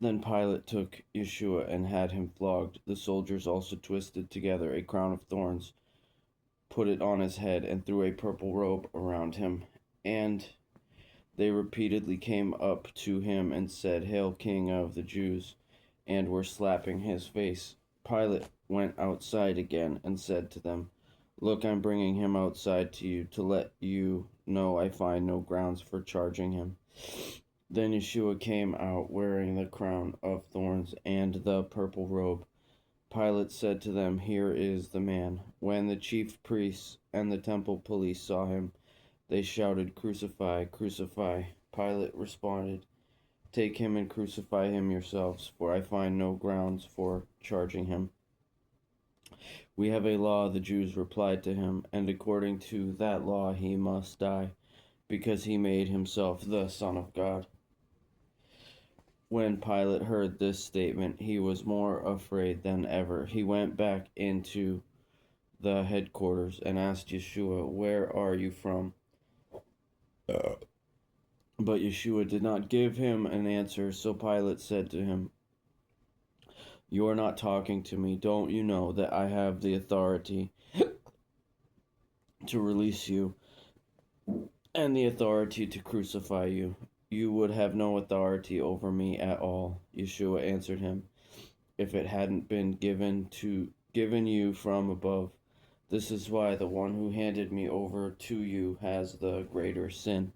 Then Pilate took Yeshua and had him flogged. The soldiers also twisted together a crown of thorns, put it on his head, and threw a purple robe around him. And they repeatedly came up to him and said, "Hail, King of the Jews," and were slapping his face. Pilate went outside again and said to them, "Look, I'm bringing him outside to you to let you know I find no grounds for charging him." Then Yeshua came out wearing the crown of thorns and the purple robe. Pilate said to them, "Here is the man." When the chief priests and the temple police saw him, they shouted, "Crucify, crucify." Pilate responded, "Take him and crucify him yourselves, for I find no grounds for charging him." "We have a law," the Jews replied to him, "and according to that law he must die, because he made himself the Son of God." When Pilate heard this statement, he was more afraid than ever. He went back into the headquarters and asked Yeshua, "Where are you from?" But Yeshua did not give him an answer, so Pilate said to him, "You are not talking to me. Don't you know that I have the authority to release you and the authority to crucify you? You would have no authority over me at all." Yeshua answered him, "If it hadn't been given you from above. This is why the one who handed me over to you has the greater sin."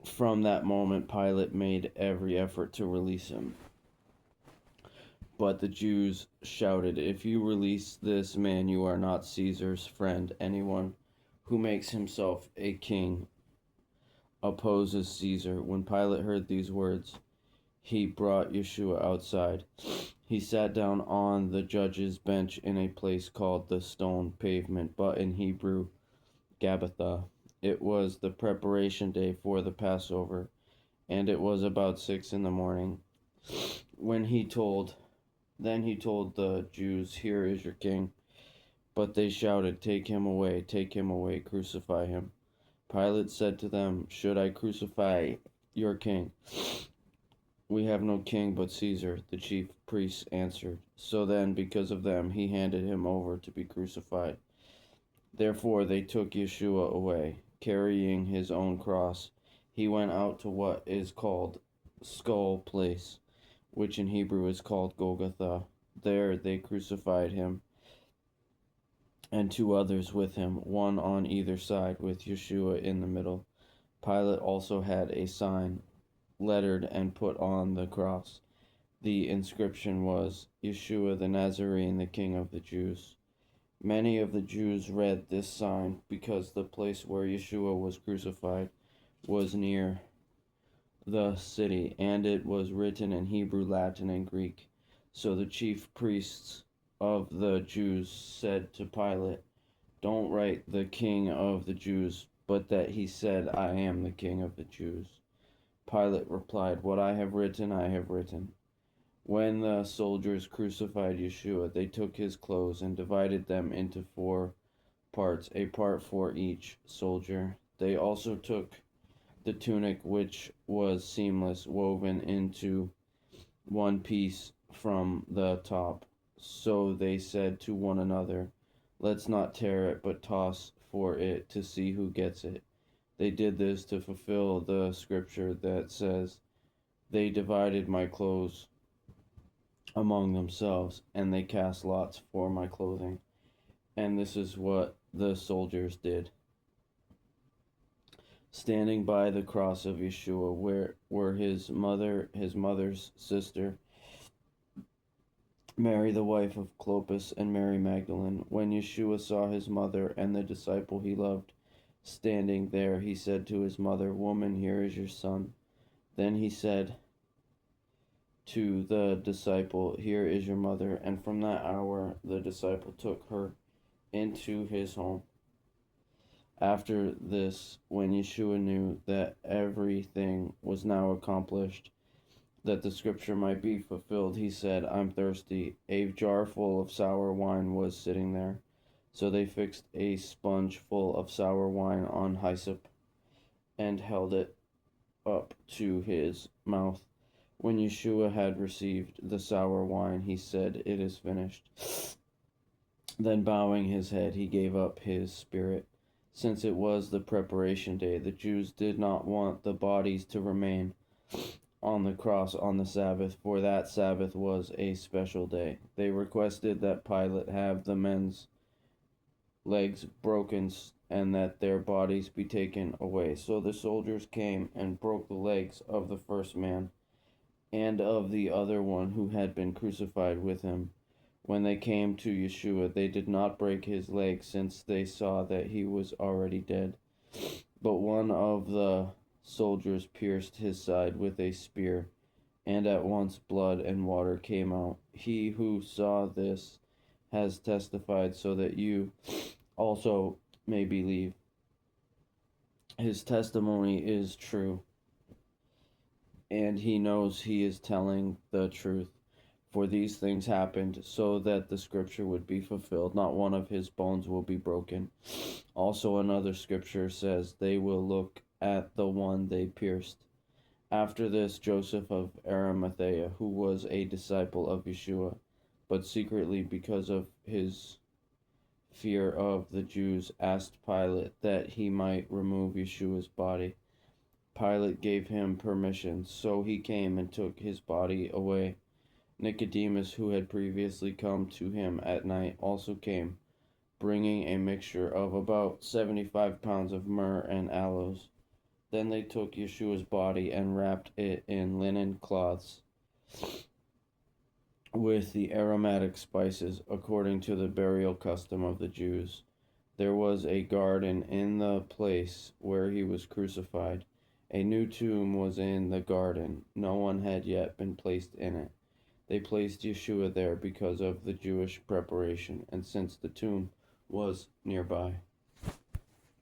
From that moment, Pilate made every effort to release him. But the Jews shouted, "If you release this man, you are not Caesar's friend. Anyone who makes himself a king opposes Caesar." When Pilate heard these words, he brought Yeshua outside. He sat down on the judge's bench in a place called the Stone Pavement, but in Hebrew, Gabbatha. It was the preparation day for the Passover, and it was about 6 in the morning. When he told Then he told the Jews, "Here is your king." But they shouted, take him away, crucify him." Pilate said to them, "Should I crucify your king?" "We have no king but Caesar," the chief priests answered. So then, because of them, he handed him over to be crucified. Therefore they took Yeshua away, carrying his own cross. He went out to what is called Skull Place, which in Hebrew is called Golgotha. There they crucified him and two others with him, one on either side, with Yeshua in the middle. Pilate also had a sign lettered and put on the cross. The inscription was, "Yeshua the Nazarene, the King of the Jews." Many of the Jews read this sign because the place where Yeshua was crucified was near the city, and it was written in Hebrew, Latin, and Greek. So the chief priests of the Jews said to Pilate, "Don't write the King of the Jews, but that he said, 'I am the King of the Jews.'" Pilate replied, "What I have written, I have written." When the soldiers crucified Yeshua, they took his clothes and divided them into 4 parts, a part for each soldier. They also took the tunic, which was seamless, woven into one piece from the top. So they said to one another, "Let's not tear it, but toss for it to see who gets it." They did this to fulfill the scripture that says, "They divided my clothes among themselves, and they cast lots for my clothing." And this is what the soldiers did. Standing by the cross of Yeshua were his mother's sister, Mary the wife of Clopas, and Mary Magdalene. When Yeshua saw his mother and the disciple he loved standing there, he said to his mother, "Woman, here is your son." Then he said to the disciple, "Here is your mother." And from that hour the disciple took her into his home. After this, when Yeshua knew that everything was now accomplished, that the scripture might be fulfilled, he said, "I'm thirsty." A jar full of sour wine was sitting there. So they fixed a sponge full of sour wine on hyssop and held it up to his mouth. When Yeshua had received the sour wine, he said, "It is finished." Then, bowing his head, he gave up his spirit. Since it was the preparation day, the Jews did not want the bodies to remain on the cross on the Sabbath, for that Sabbath was a special day. They requested that Pilate have the men's legs broken and that their bodies be taken away. So the soldiers came and broke the legs of the first man and of the other one who had been crucified with him. When they came to Yeshua, they did not break his legs, since they saw that he was already dead. But one of the soldiers pierced his side with a spear, and at once blood and water came out. He who saw this has testified, so that you also may believe. His testimony is true, and he knows he is telling the truth. For these things happened so that the scripture would be fulfilled. Not one of his bones will be broken. Also, another scripture says, "They will look at the one they pierced." After this, Joseph of Arimathea, who was a disciple of Yeshua, but secretly because of his fear of the Jews, asked Pilate that he might remove Yeshua's body. Pilate gave him permission, so he came and took his body away. Nicodemus, who had previously come to him at night, also came, bringing a mixture of about 75 pounds of myrrh and aloes. Then they took Yeshua's body and wrapped it in linen cloths with the aromatic spices, according to the burial custom of the Jews. There was a garden in the place where he was crucified. A new tomb was in the garden. No one had yet been placed in it. They placed Yeshua there because of the Jewish preparation, and since the tomb was nearby.